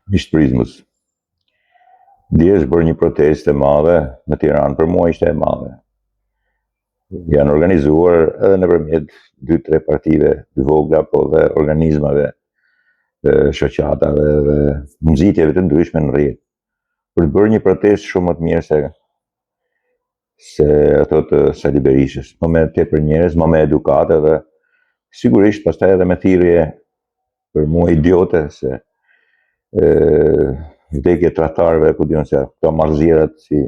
Mishtëprizmës. Dje është bërë një protestë e madhe në Tiranë, për mua ishte e madhe. Janë organizuar edhe nëpërmjet 2-3 partive të vogla, po dhe organizmave, shoqatave dhe nxitjeve të ndryshme në rrjet. Për të bërë një protestë shumë më të mirë se ato të Sali Berishës, më me tepër njerëz, më me edukate dhe sigurisht pastaj edhe me thirrje për mua idiote se vdekje tradhtarëve, ku diun se këto marrëzierat si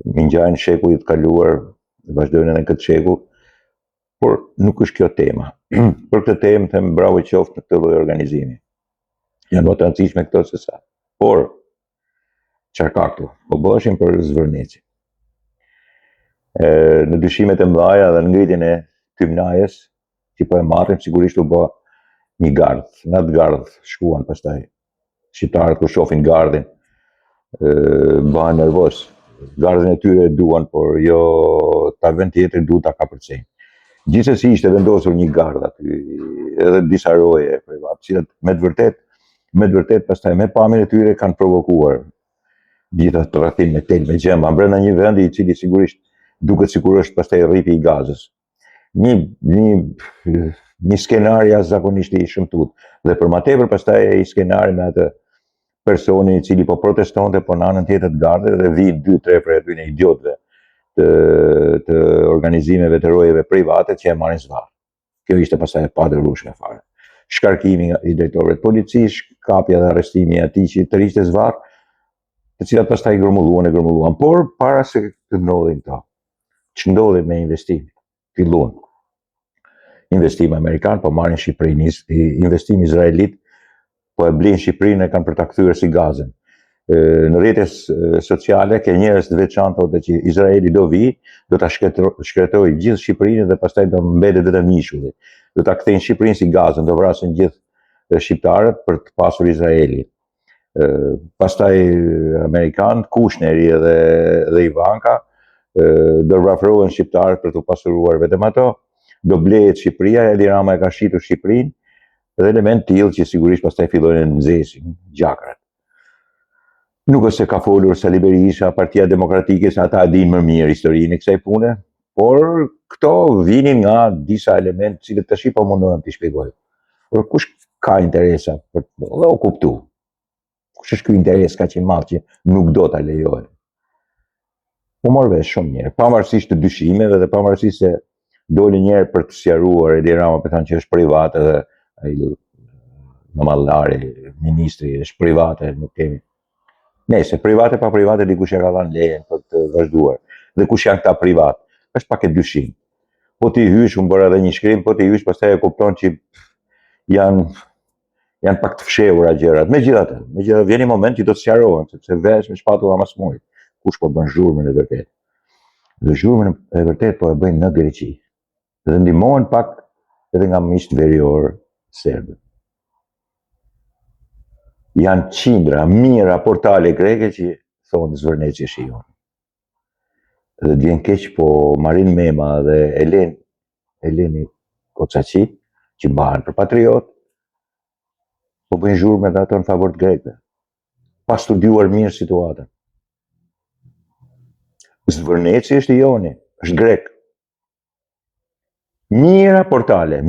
ngjajnë shekullit kaluar, vazhdojnë edhe në këtë shekull, por nuk është kjo tema. Për këtë temë them bravo qoftë në këtë lloj organizimi. Janë më të rëndësishme këto se sa. Por çfarë ka këtu? Po bëheshin për zvërneci. Në dyshimet e mëdha dhe në ngritjen e Tymnajës, që po e marrin, sigurisht u bë një gardh. Në atë gardh shkuan pastaj shqiptarët kur shohin gardhin, bëhen nervoz. Gardhin e tyre e duan, por jo ta vend tjetër duhet ta kapërcejnë. Gjithsesi ishte vendosur një gardh aty, edhe disa roje privat, të cilat me të vërtet pastaj me pamjen e tyre kanë provokuar gjithë atë rrethim me tel me gjëma brenda një vendi i cili sigurisht duket sikur është pastaj rripi i Gazës. Një skenar jashtëzakonisht i shëmtuar. Dhe për më tepër pastaj ai skenari me atë personi i cili po protestonte, po në anën tjetër të gardhit dhe vinë 2-3 prej atyre idiotëve të organizimeve të rojeve private që e marrin zvarr. Kjo ishte pastaj e padrejtueshme fare. Shkarkimi i drejtorëve të policisë, kapja dhe arrestimi i atij që të rishte zvarr, të cilat pastaj grumulluan. Por para se të ndodhin këto, ç'ndodhi me investimin? Filluan. Investim amerikan, po marrin Shqipërinë, investim izraelit, po e blin Shqipërinë, e kanë për ta kthyer si Gazën. Në rrjetet sociale ke njerëz të veçantë thotë që Izraeli do vi, do ta shkretojë gjithë Shqipërinë dhe pastaj do mbetet vetëm njëshulli. Do ta kthejnë Shqipërinë si Gazën, do vrasin gjithë shqiptarët për të pasur Izraeli. Pastaj amerikanët, Kushneri dhe Ivanka do vrafrohen shqiptarët për të pasuruar vetëm ato, do blehet Shqipëria, Edi Rama e ka shitur Shqipërinë dhe element tillë që sigurisht pastaj fillojnë të nxesin gjakrat. Nuk është se ka folur Sali Berisha, Partia Demokratike, se ata dinë më mirë historinë e kësaj pune, por këto vinin nga disa elementë që tash po mundohem t'i shpjegoj. Por kush ka interesa për dhe o kuptu. Kush është ky interes kaq i madh që nuk do ta lejojë? U mor vesh shumë mirë, pavarësisht të dyshimeve dhe pavarësisht se doli një herë për të sqaruar Edi Rama, për thënë që është privat edhe ai Mamallari, ministri, është private, nuk kemi. Nëse private pa private dikush e ka dhënë lejen për të vazhduar. Dhe kush janë këta privat? Është pak e dyshim. Po ti hysh, unë bëra edhe një shkrim, po ti hysh pastaj e kupton që janë pak të fshehura gjërat. Megjithatë, vjen një moment që do të sqarohen, sepse vesh me shpatulla mas murit. Kush po bën zhurmën e vërtetë? Dhe zhurmën e vërtetë po e bëjnë në Greqi. Dhe ndihmohen pak edhe nga miqtë verior serbë. Janë qindra, mijëra portale greke që thonë zvërneci shijon. Dhe vjen keq, po Marin Mema dhe Eleni Koçaçi, që mbahen për patriot, po bëjnë zhurmë dhe ato në favor të grekëve, pa studiuar mirë situatën. Zvërneci është i joni, është grek. Mijëra portale,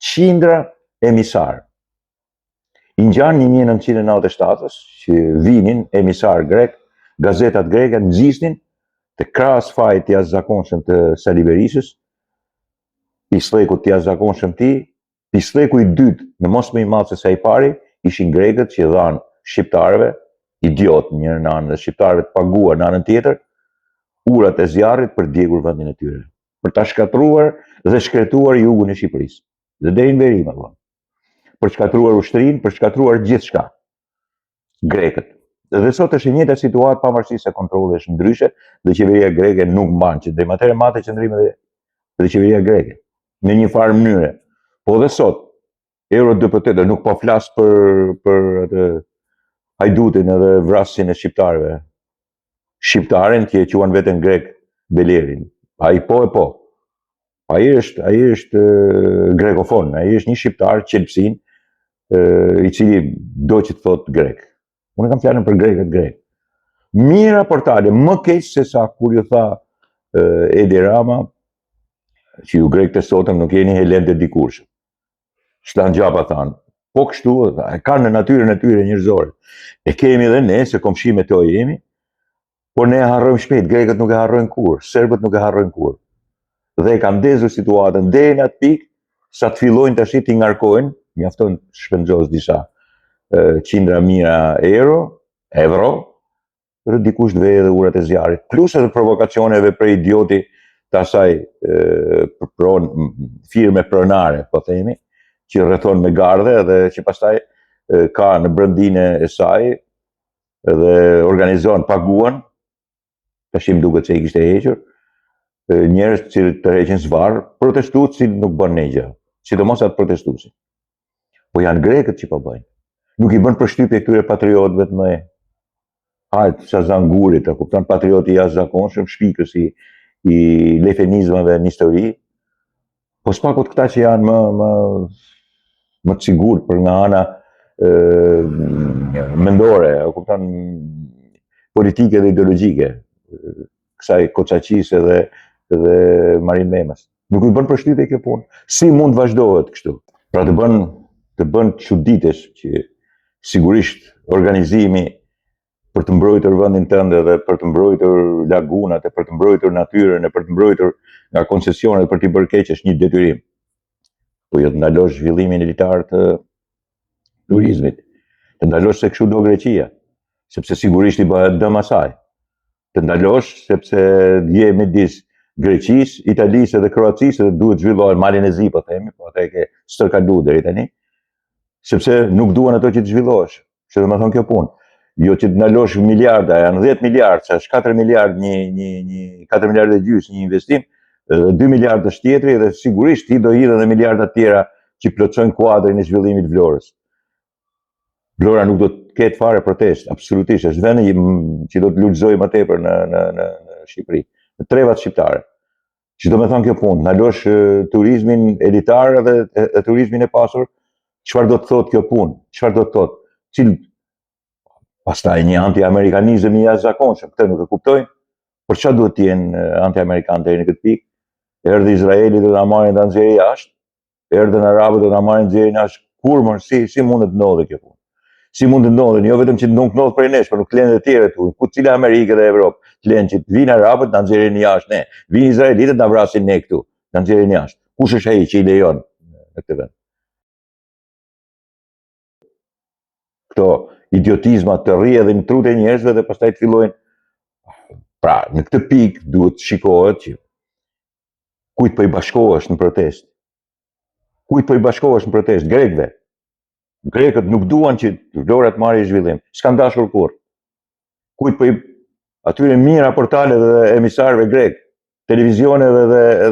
qindra emisar. I ngjan 1997-ës që vinin emisar grek, gazetat greke nxisnin të krahas fajit të jashtëzakonshëm të Sali Berishës, pislleku të jashtëzakonshëm pislleku i dytë në mos më i madh se sa i pari, ishin grekët që dhanë shqiptarëve, idiot njëri në anë dhe shqiptarëve të paguar në anën tjetër, urat e zjarrit për djegur vendin e tyre, për ta shkatruar dhe shkretuar jugun e Shqipërisë. Dhe deri në verim apo. Për shkatruar ushtrinë, për shkatruar gjithçka. Grekët. Dhe sot është e njëjta situatë pavarësisht se kontrolli është ndryshe dhe qeveria greke nuk mban që deri më atëherë mbante qendrime dhe qeveria greke në një farë mënyre. Po dhe sot Eurodeputati nuk po flas për atë hajdutin edhe vrasjen e shqiptarëve. Shqiptarin që e quan veten grek Belerin. Ai po e po. Ai është grekofon, ai është një shqiptar qelpsin i cili do që të thot grek. Unë kam fjalën për grekët grek. Mira portale, më keq se sa kur ju tha Edi Rama, që ju grek të sotëm nuk jeni Helen të dikurshëm. Shtan gjapa thanë. Po kështu, kanë në natyrën e tyre njerëzore. E kemi edhe ne, se komshime to jemi, por ne e harrojmë shpejt, grekët nuk e harrojnë kur, serbët nuk e harrojnë kur. Dhe e kanë ndezur situatën deri në atë pikë sa të fillojnë tash t'i ngarkojnë, mjafton shpenzos disa qindra mijëra euro, dhe dikush të vejë edhe urat e zjarit. Plus edhe provokacioneve për idioti të asaj firme pronare, po themi, që rrethon me gardhe dhe që pastaj ka në brendine e saj dhe organizon, paguan, tashim duket se i kishte hequr, njerëz që të heqin zvarr, protestues që nuk bën ne gjë, sidomos atë protestuesin. Po janë grekët që po bëjnë. Nuk i bën përshtypje këtyre patriotëve të mëdhenj. Hajt, Shazangurit, kupton, patrioti jashtëzakonshëm, shpikës i lefenizmave në histori, po s'pakot këta që janë më të sigurt për nga ana mendore, kupton, politike dhe ideologjike, kësaj Koçaqisë dhe Marin Memës. Nuk i bën përshtypje kjo punë. Si mund vazhdohet kështu? Pra të bën çuditësh që sigurisht organizimi për të mbrojtur vendin tënde dhe për të mbrojtur lagunat, e për të mbrojtur natyrën, e për të mbrojtur nga koncesionet për t'i bërë keq është një detyrim. Po jo të ndalosh zhvillimin elitar të turizmit. Të ndalosh se kështu do Greqia, sepse sigurisht i bëhet dëm asaj. Të ndalosh sepse je midis Greqisë, Italisë dhe Kroacisë dhe duhet zhvillohet Malin e Zi, po themi, po atë e ke stërkalu deri tani, sepse nuk duan ato që të zhvillohesh. Që do të thonë kjo punë. Jo që të ndalosh miliarda, janë 10 miliardë, që është 4 miliardë 4 miliardë e gjysmë një investim, 2 miliardë është tjetri dhe sigurisht ti do hidhe edhe miliarda tjera që plotësojnë kuadrin e zhvillimit Vlorës. Vlora nuk do të ketë fare protest, absolutisht, është vendi që do të lullëzojë më tepër në Shqipëri, në trevat shqiptare. Që do me thonë kjo punë, ndalosh turizmin elitar dhe turizmin e pasur, çfarë do të thotë kjo punë? Çfarë do të thotë? Pastaj një anti-amerikanizëm i jashtëzakonshëm, këtë nuk e kuptojnë, por çfarë duhet të jenë anti-amerikan deri në këtë pikë? Erdhi Izraeli do ta marrin ta nxjerrë jashtë, erdhën arabët do ta marrin nxjerrin jashtë. Kur më si mund të ndodhë kjo punë? Si mund të ndodhë? Jo vetëm që nuk ndodh prej nesh, por nuk lënë të tjerë këtu. Ku cila Amerikë dhe Evropë, të lënë që vinë arabët ta nxjerrin jashtë ne. Vinë izraelitët ta vrasin ne këtu, ta nxjerrin jashtë. Kush është ai që i lejon në këtë vend? Këto idiotizma të rri edhe në trut e njerëzve dhe pastaj të fillojnë. Pra, në këtë pikë duhet shikohet që kujt po i bashkohesh në protest. Kujt po i bashkohesh në protest? Grekëve. Grekët nuk duan që Vlora të marrë zhvillim. S'kan dashur kurrë. Kujt po i atyre mira portale dhe emisarëve grek, televizioneve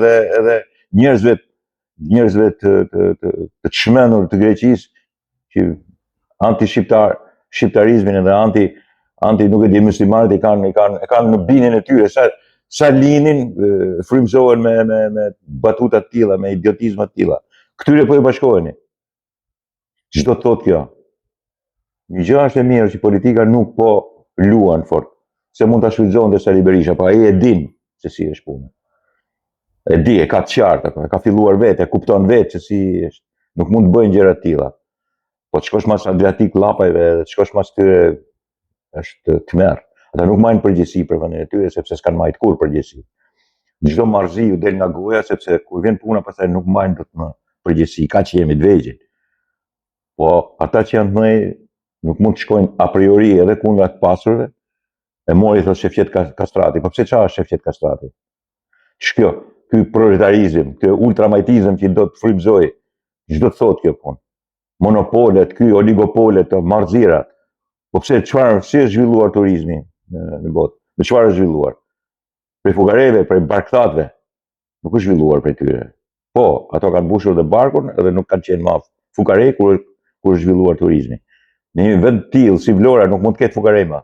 dhe njerëzve të çmendur të Greqisë që anti-shqiptarizmin edhe anti nuk e di muslimanët e kanë në binin e tyre sa linin frymëzohen me batuta të tilla, me idiotizma të tilla. Këtyre po i bashkoheni. Ç'do të thotë kjo? Një gjë është e mirë që politika nuk po luan fort, se mund ta shfrytëzonte Sali Berisha, po ai e din se si është puna. E di, e ka të qartë, ka filluar vetë, e kupton vetë se si është. Nuk mund të bëjnë gjëra të tilla. Po të shkosh mas Adriatik llapajve, të shkosh mas tyre është tmerr. Ata nuk marrin përgjegjësi për vendin e tyre sepse s'kan marrë kurrë përgjegjësi. Çdo marrëzi u del nga goja sepse kur vjen puna pastaj nuk marrin dot më përgjegjësi, kaq jemi të vegjël. Po ata që janë të mëdhenj nuk mund të shkojnë a priori edhe kundra të pasurve. E mori thot Shefqet Kastrati. Po pse çfarë është Shefqet Kastrati? Ç'kjo? Ky proletarizëm, ky ultramajtizëm që do të frymëzojë, ç'do të thotë kjo punë? Monopolet, ky oligopolet, marrëzirat. Po pse çfarë si është zhvilluar turizmi në botë? Me çfarë është zhvilluar? Prej fugareve, prej barkthatëve. Nuk është zhvilluar prej tyre. Po, ato kanë mbushur dhe barkun edhe nuk kanë qenë më fugare kur është zhvilluar turizmi. Në një vend tillë si Vlora nuk mund të ketë fugare më.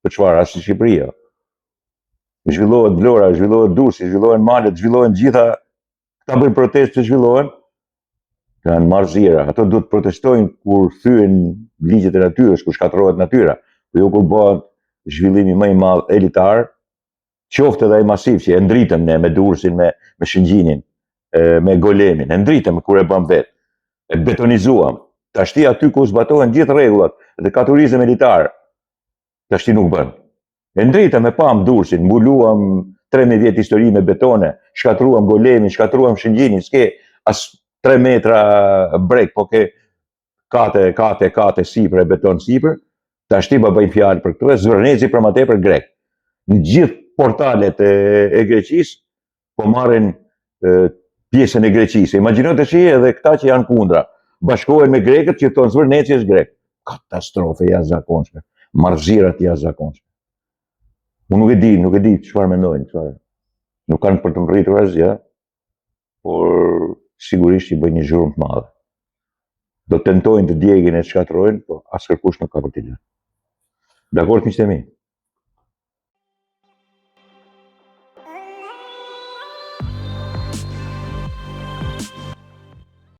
Për çfarë? As në Shqipëri. Zhvillohet Vlora, zhvillohet Durrësi, zhvillohen malet, zhvillohen gjitha, këta bëjnë protestë që zhvillohen, Kanë marrëzira, ato duhet protestojnë kur thyen ligjet e natyrës, kur shkatërrohet natyra, po jo kur bëhet zhvillimi më i madh elitar, qoftë edhe ai masiv që e ndritëm ne me Durrësin, me Shëngjinin, me Golemin, e ndritëm kur e bëm vetë, e betonizuam. Tashti aty ku zbatohen gjithë rregullat dhe ka turizëm elitar, tashti nuk bën. E ndritëm e pam Durrësin, mbuluam 3000 vjet histori me betone, shkatruam Golemin, shkatruam Shëngjinin, s'ke as 3 metra brek, po ke kate sipër e beton sipër. Tashti ba bëjmë fjalë për këtu, e zvërneci për më tepër grek. Në gjithë portalet e Greqisë po marrin pjesën e Greqisë. Imagjino tash edhe këta që janë kundra, bashkohen me grekët që thonë zvërneci është grek. Katastrofe jashtëzakonshme, marrëzira të jashtëzakonshme. Unë nuk e di çfarë mendojnë, çfarë. Nuk kanë për të rritur asgjë, por sigurisht që bëjnë një zhurmë të madhe. Do tentojnë të djegin e të shkatërrojnë, po as kërkush nuk ka për t'i lënë. Dakord, miqtë e mi?